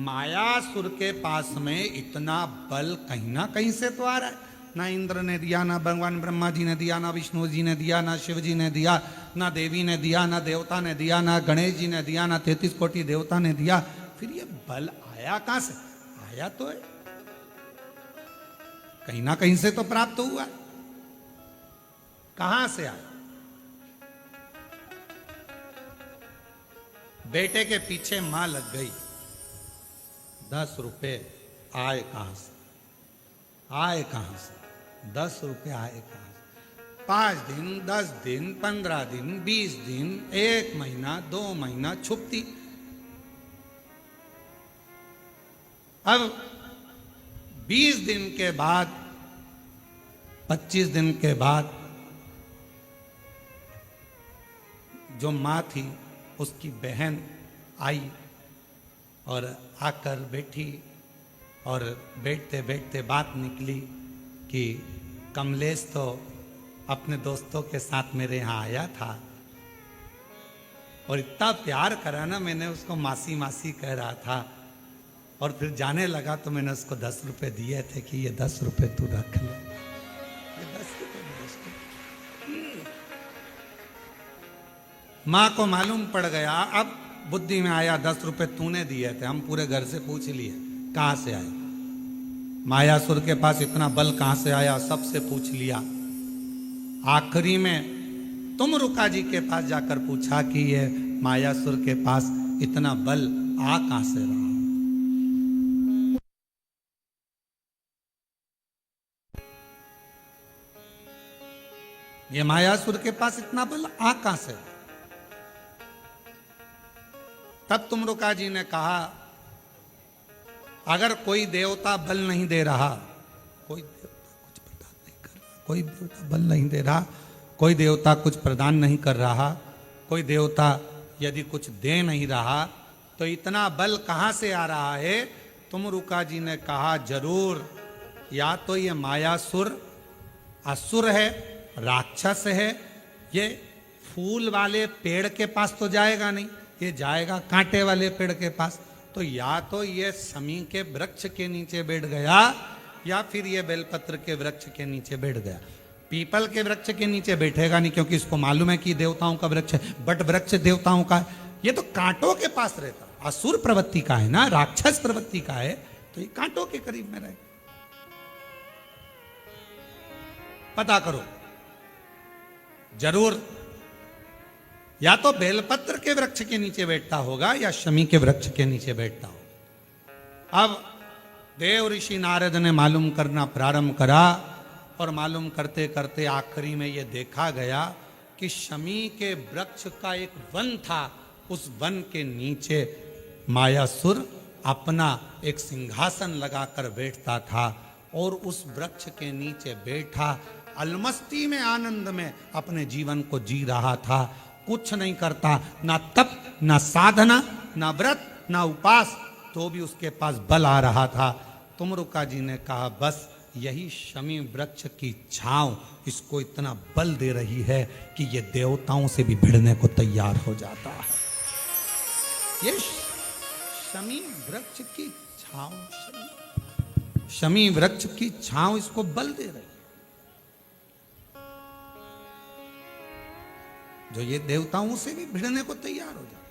मायासुर के पास में इतना बल कहीं ना कहीं से तो आ रहा है। ना इंद्र ने दिया, ना भगवान ब्रह्मा जी ने दिया, ना विष्णु जी ने दिया, ना शिव जी ने दिया, ना देवी ने दिया, ना देवता ने दिया, ना गणेश जी ने दिया, ना 33 कोटि देवता ने दिया। फिर ये बल आया कहां से? आया तो है, कहीं ना कहीं से तो प्राप्त हुआ। कहां से आया? बेटे के पीछे मां लग गई। 10 रुपए आए कहां से? आए कहां से? 10 रुपए आए कहां से? 5 दिन, 10 दिन, 15 दिन, 20 दिन, 1 महीना, 2 महीना छुपती। अब 20 दिन के बाद, 25 दिन के बाद जो मां थी उसकी बहन आई और आकर बैठी, और बैठते बैठते बात निकली कि कमलेश तो अपने दोस्तों के साथ मेरे यहाँ आया था और इतना प्यार करा ना, मैंने उसको मासी मासी कह रहा था, और फिर जाने लगा तो मैंने उसको 10 रुपए दिए थे कि ये 10 रुपए तू रख ले। ये 10 रुपए माँ को मालूम पड़ गया। अब बुद्धि में आया 10 रुपए तूने दिए थे, हम पूरे घर से पूछ लिए कहां से आए। मायासुर के पास इतना बल कहां से आया, सबसे पूछ लिया। आखिरी में तुम रुका जी के पास जाकर पूछा कि ये मायासुर के पास इतना बल आ कहां से रहा। ये मायासुर के पास इतना बल आ कहां से? तब तुम रुका जी ने कहा, अगर कोई देवता बल नहीं दे रहा, कोई देवता कुछ प्रदान नहीं कर रहा, कोई देवता बल नहीं दे रहा, कोई देवता कुछ प्रदान नहीं कर रहा, कोई देवता यदि कुछ दे नहीं रहा, तो इतना बल कहां से आ रहा है? तुम रुका जी ने कहा, जरूर या तो ये मायासुर असुर है, राक्षस है, ये फूल वाले पेड़ के पास तो जाएगा नहीं, ये जाएगा कांटे वाले पेड़ के पास। तो या तो ये शमी के वृक्ष के नीचे बैठ गया, या फिर ये बेलपत्र के वृक्ष के नीचे बैठ गया। पीपल के वृक्ष के नीचे बैठेगा नहीं, क्योंकि इसको मालूम है कि देवताओं का वृक्ष है। बट वृक्ष देवताओं का है, ये तो कांटों के पास रहता। असुर प्रवृत्ति का है ना, राक्षस प्रवृत्ति का है, तो ये कांटों के करीब में रहेगा। पता करो, जरूर या तो बेलपत्र के वृक्ष के नीचे बैठता होगा या शमी के वृक्ष के नीचे बैठता होगा। अब देव ऋषि नारद ने मालूम करना प्रारंभ करा, और मालूम करते करते आखिरी में यह देखा गया कि शमी के वृक्ष का एक वन था। उस वन के नीचे मायासुर अपना एक सिंहासन लगाकर बैठता था, और उस वृक्ष के नीचे बैठा अलमस्ती में, आनंद में अपने जीवन को जी रहा था। कुछ नहीं करता, ना तप, ना साधना, ना व्रत, ना उपास, तो भी उसके पास बल आ रहा था। तुमरुका जी ने कहा, बस यही शमी वृक्ष की छांव इसको इतना बल दे रही है कि ये देवताओं से भी भिड़ने को तैयार हो जाता है। ये शमी वृक्ष की छांव, शमी वृक्ष की छांव इसको बल दे रही है, जो ये देवताओं से भी भिड़ने को तैयार हो जाए।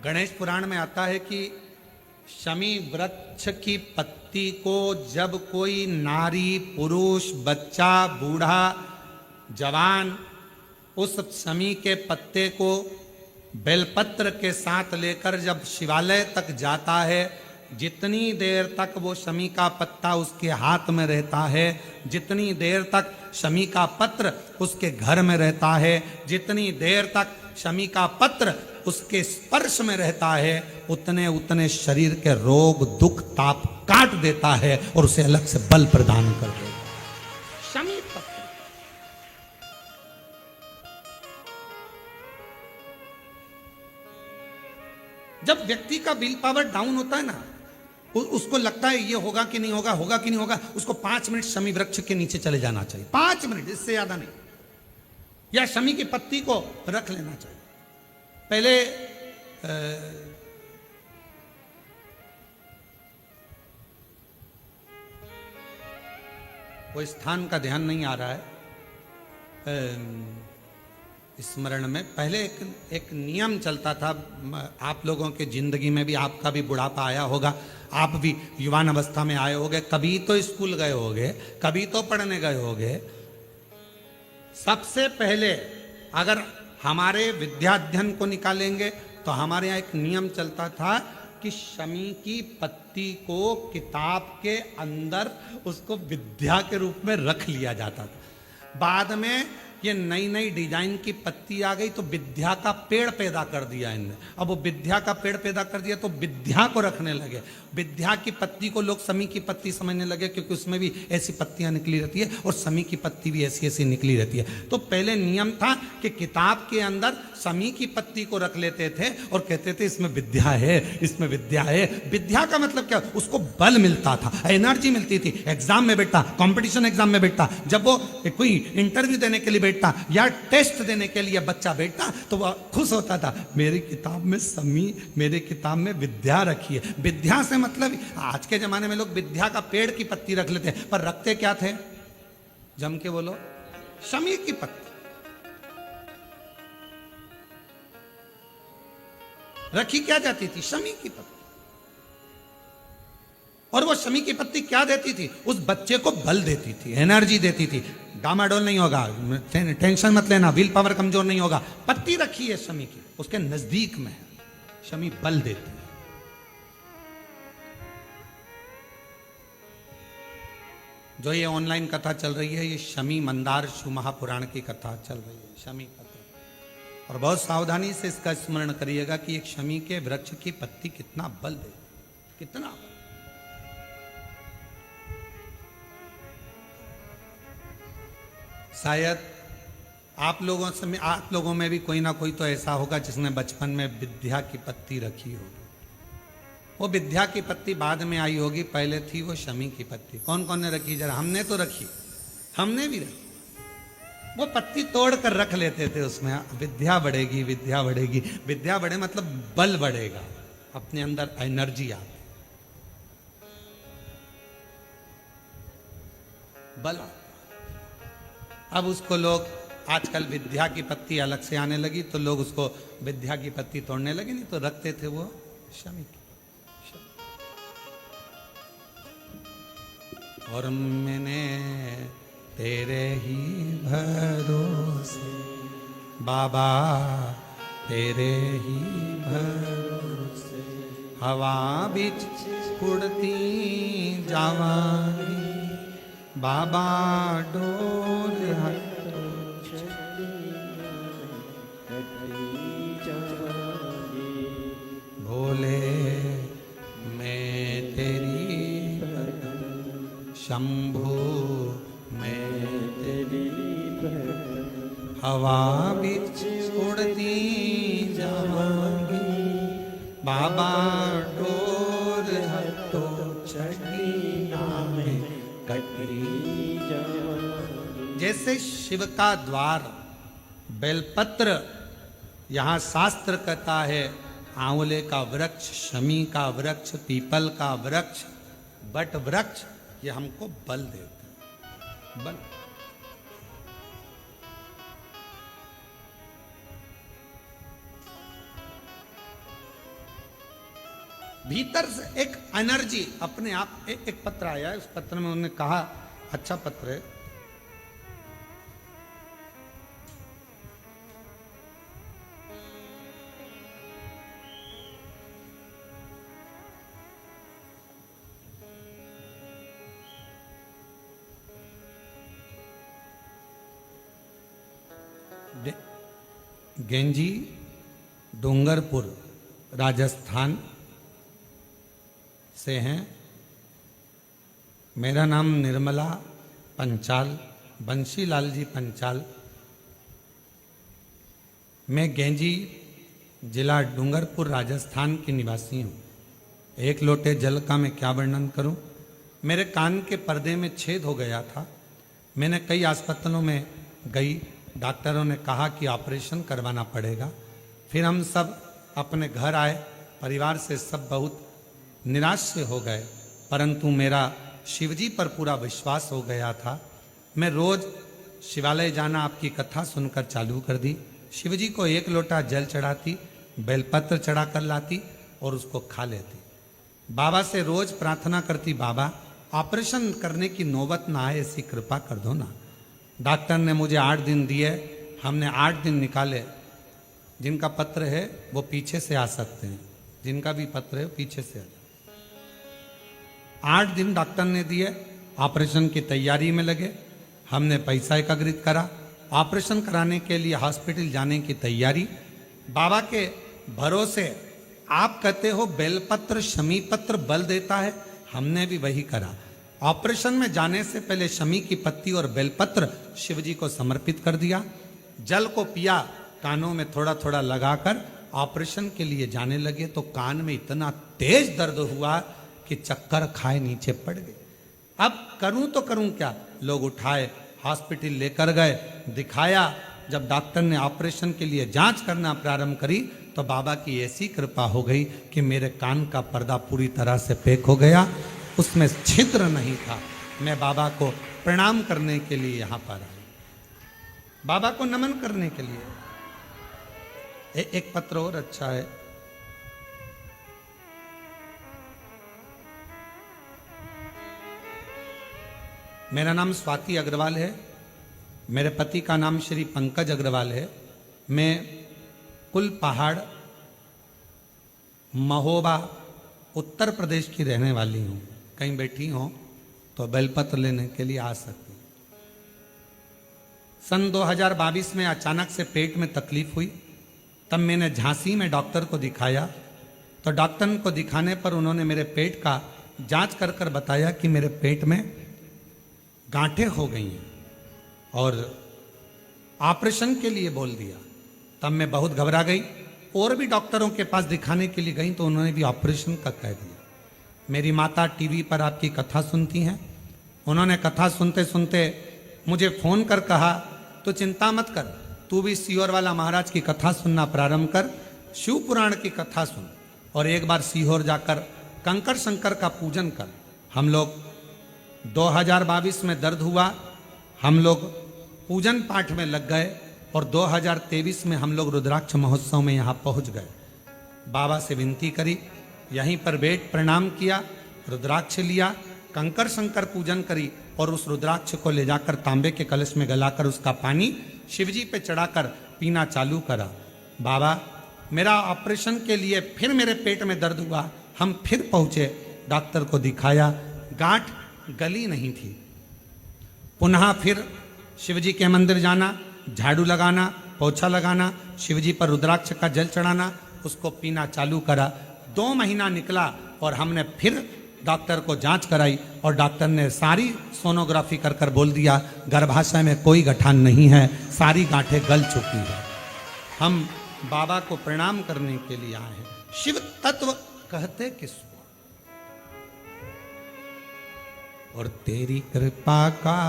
गणेश पुराण में आता है कि शमी वृक्ष की पत्ती को जब कोई नारी, पुरुष, बच्चा, बूढ़ा, जवान उस शमी के पत्ते को बेलपत्र के साथ लेकर जब शिवालय तक जाता है, जितनी देर तक वो शमी का पत्ता उसके हाथ में रहता है, जितनी देर तक शमी का पत्र उसके घर में रहता है, जितनी देर तक शमी का पत्र उसके स्पर्श में रहता है उतने उतने शरीर के रोग दुख ताप काट देता है और उसे अलग से बल प्रदान कर देता है। शमी पत्र। जब व्यक्ति का विल पावर डाउन होता है ना, उसको लगता है ये होगा कि नहीं होगा, होगा कि नहीं होगा, उसको 5 मिनट शमी वृक्ष के नीचे चले जाना चाहिए, 5 मिनट, इससे ज्यादा नहीं, या शमी की पत्ती को रख लेना चाहिए। पहले कोई स्थान का ध्यान नहीं आ रहा है स्मरण में, पहले एक नियम चलता था, आप लोगों के जिंदगी में भी, आपका भी बुढ़ापा आया होगा, आप भी युवान अवस्था में आए होंगे, कभी तो स्कूल गए होंगे, कभी तो पढ़ने गए होंगे। सबसे पहले अगर हमारे विद्याध्ययन को निकालेंगे तो हमारे यहाँ एक नियम चलता था कि शमी की पत्ती को किताब के अंदर उसको विद्या के रूप में रख लिया जाता था। बाद में ये नई नई डिजाइन की पत्ती आ गई तो विद्या का पेड़ पैदा कर दिया इनने। अब वो विद्या का पेड़ पैदा कर दिया तो विद्या को रखने लगे। विद्या की पत्ती को लोग शमी की पत्ती समझने लगे क्योंकि उसमें भी ऐसी पत्तियां निकली रहती है और शमी की पत्ती भी ऐसी ऐसी निकली रहती है। तो पहले नियम था कि किताब के अंदर शमी की पत्ती को रख लेते थे और कहते थे इसमें विद्या है, इसमें विद्या है। विद्या का मतलब क्या, उसको बल मिलता था, एनर्जी मिलती थी। एग्जाम में बैठता, कंपटीशन एग्जाम में बैठता, जब वो कोई इंटरव्यू देने के लिए बैठता या टेस्ट देने के लिए बच्चा बैठता तो वह खुश होता था, मेरी किताब में शमी, मेरे किताब में विद्या रखी है। विद्या से मतलब आज के जमाने में लोग विद्या का पेड़ की पत्ती रख लेते हैं, पर रखते क्या थे, जम के बोलो, शमी की पत्ती रखी क्या जाती थी, शमी की पत्ती। और वो शमी की पत्ती क्या देती थी, उस बच्चे को बल देती थी, एनर्जी देती थी। डामाडोल नहीं होगा, टेंशन मत लेना, विल पावर कमजोर नहीं होगा। पत्ती रखी है शमी की, उसके नजदीक में शमी बल देती है। जो ये ऑनलाइन कथा चल रही है, ये शमी मंदार शिव महापुराण की कथा चल रही है, शमी कथा। और बहुत सावधानी से इसका स्मरण करिएगा कि एक शमी के वृक्ष की पत्ती कितना बल दे, कितना बल। शायद आप लोगों में भी कोई ना कोई तो ऐसा होगा जिसने बचपन में विद्या की पत्ती रखी होगी। वो विद्या की पत्ती बाद में आई होगी, पहले थी वो शमी की पत्ती। कौन कौन ने रखी, जरा, हमने तो रखी, हमने भी रखी। वो पत्ती तोड़ कर रख लेते थे, उसमें विद्या बढ़ेगी, विद्या बढ़ेगी। विद्या बढ़े मतलब बल बढ़ेगा, अपने अंदर एनर्जी आती, बल। अब उसको लोग, आजकल विद्या की पत्ती अलग से आने लगी तो लोग उसको विद्या की पत्ती तोड़ने लगे, नहीं तो रखते थे वो शमी की। और मैंने तेरे ही भरोसे बाबा, तेरे ही भरोसे हवा बिच उड़ती जावांगी बाबा, डोल भोले मैं तेरी शंभु मैं तेरी हवा बिच उड़ती जावांगी बाबा, डोल हटो चढ़ी नामे कटरी। जैसे शिव का द्वार बेलपत्र, यहाँ शास्त्र कहता है आंवले का वृक्ष, शमी का वृक्ष, पीपल का वृक्ष, बट वृक्ष, ये हमको बल देते हैं, बल। भीतर से एक एनर्जी अपने आप। एक पत्र आया है, उस पत्र में उन्होंने कहा, अच्छा पत्र है, गेंजी डूंगरपुर राजस्थान से हैं। मेरा नाम निर्मला पंचाल, बंशीलाल जी पंचाल। मैं गेंजी जिला डूंगरपुर राजस्थान की निवासी हूँ। एक लोटे जल का मैं क्या वर्णन करूँ। मेरे कान के पर्दे में छेद हो गया था। मैंने कई अस्पतालों में गई, डॉक्टरों ने कहा कि ऑपरेशन करवाना पड़ेगा। फिर हम सब अपने घर आए, परिवार से सब बहुत निराश से हो गए, परंतु मेरा शिवजी पर पूरा विश्वास हो गया था। मैं रोज शिवालय जाना आपकी कथा सुनकर चालू कर दी। शिवजी को एक लोटा जल चढ़ाती, बेलपत्र चढ़ा कर लाती और उसको खा लेती। बाबा से रोज प्रार्थना करती, बाबा ऑपरेशन करने की नौबत ना आए, ऐसी कृपा कर दो ना। डॉक्टर ने मुझे 8 दिन दिए, हमने 8 दिन निकाले। जिनका पत्र है वो पीछे से आ सकते हैं, जिनका भी पत्र है वो पीछे से आ जाए। 8 दिन डॉक्टर ने दिए, ऑपरेशन की तैयारी में लगे। हमने पैसा एकत्रित करा, ऑपरेशन कराने के लिए हॉस्पिटल जाने की तैयारी। बाबा के भरोसे, आप कहते हो बेलपत्र शमी पत्र बल देता है, हमने भी वही करा। ऑपरेशन में जाने से पहले शमी की पत्ती और बेलपत्र शिवजी को समर्पित कर दिया। जल को पिया, कानों में थोड़ा थोड़ा लगाकर ऑपरेशन के लिए जाने लगे तो कान में इतना तेज दर्द हुआ कि चक्कर खाए नीचे पड़ गए। अब करूं तो करूं क्या। लोग उठाए, हॉस्पिटल लेकर गए, दिखाया। जब डॉक्टर ने ऑपरेशन के लिए जांच करना प्रारंभ करी तो बाबा की ऐसी कृपा हो गई कि मेरे कान का पर्दा पूरी तरह से पैक हो गया, उसमें छिद्र नहीं था। मैं बाबा को प्रणाम करने के लिए यहाँ पर आया, बाबा को नमन करने के लिए। एक पत्र और अच्छा है। मेरा नाम स्वाति अग्रवाल है, मेरे पति का नाम श्री पंकज अग्रवाल है। मैं कुल पहाड़ महोबा उत्तर प्रदेश की रहने वाली हूँ। कहीं बैठी हो तो बेलपत्र लेने के लिए आ सकती। सन 2022 में अचानक से पेट में तकलीफ हुई, तब मैंने झांसी में डॉक्टर को दिखाया। तो डॉक्टर को दिखाने पर उन्होंने मेरे पेट का जांच कर कर बताया कि मेरे पेट में गांठें हो गई हैं और ऑपरेशन के लिए बोल दिया। तब मैं बहुत घबरा गई। और भी डॉक्टरों के पास दिखाने के लिए गई तो उन्होंने भी ऑपरेशन का कह दिया। मेरी माता टीवी पर आपकी कथा सुनती हैं। उन्होंने कथा सुनते सुनते मुझे फ़ोन कर कहा, तो चिंता मत कर, तू भी सीहोर वाला महाराज की कथा सुनना प्रारंभ कर, शिव पुराण की कथा सुन और एक बार सीहोर जाकर कंकर शंकर का पूजन कर। हम लोग 2022 में दर्द हुआ, हम लोग पूजन पाठ में लग गए और 2023 में हम लोग रुद्राक्ष महोत्सव में यहाँ पहुँच गए। बाबा से विनती करी, यहीं पर बैठ प्रणाम किया, रुद्राक्ष लिया, कंकर शंकर पूजन करी और उस रुद्राक्ष को ले जाकर तांबे के कलश में गलाकर उसका पानी शिवजी पे चढ़ाकर पीना चालू करा। बाबा, मेरा ऑपरेशन के लिए फिर मेरे पेट में दर्द हुआ। हम फिर पहुँचे, डॉक्टर को दिखाया, गांठ गली नहीं थी। पुनः फिर शिवजी के मंदिर जाना, झाड़ू लगाना, पोछा लगाना, शिवजी पर रुद्राक्ष का जल चढ़ाना, उसको पीना चालू करा। 2 महीना निकला और हमने फिर डॉक्टर को जांच कराई और डॉक्टर ने सारी सोनोग्राफी कर कर बोल दिया गर्भाशय में कोई गठान नहीं है, सारी गांठें गल चुकी है। हम बाबा को प्रणाम करने के लिए आए हैं। शिव तत्व कहते किसको, और तेरी कृपा का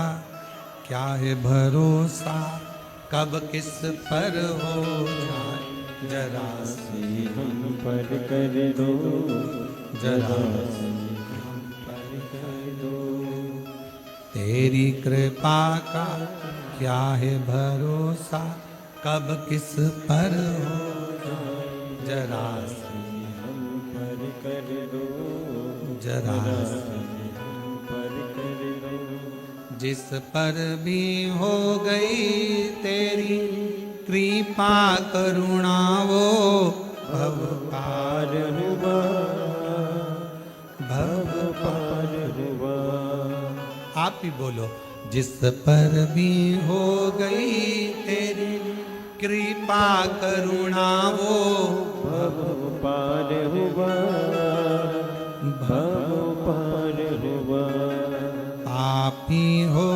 क्या है भरोसा, कब किस पर हो जाए जरा से हम पर कर दो, जरा से हम पर कर दो। तेरी कृपा का क्या है भरोसा, कब किस पर हो जाए जरा से हम पर कर दो, जरा से हम पर कर दो। जिस पर भी हो गई तेरी कृपा करुणा वो भव पार हुआ, भव पार हुआ। आप ही बोलो, जिस पर भी हो गई तेरी कृपा करुणा वो
भव पार हुआ, भव पार हुआ।
पापी हो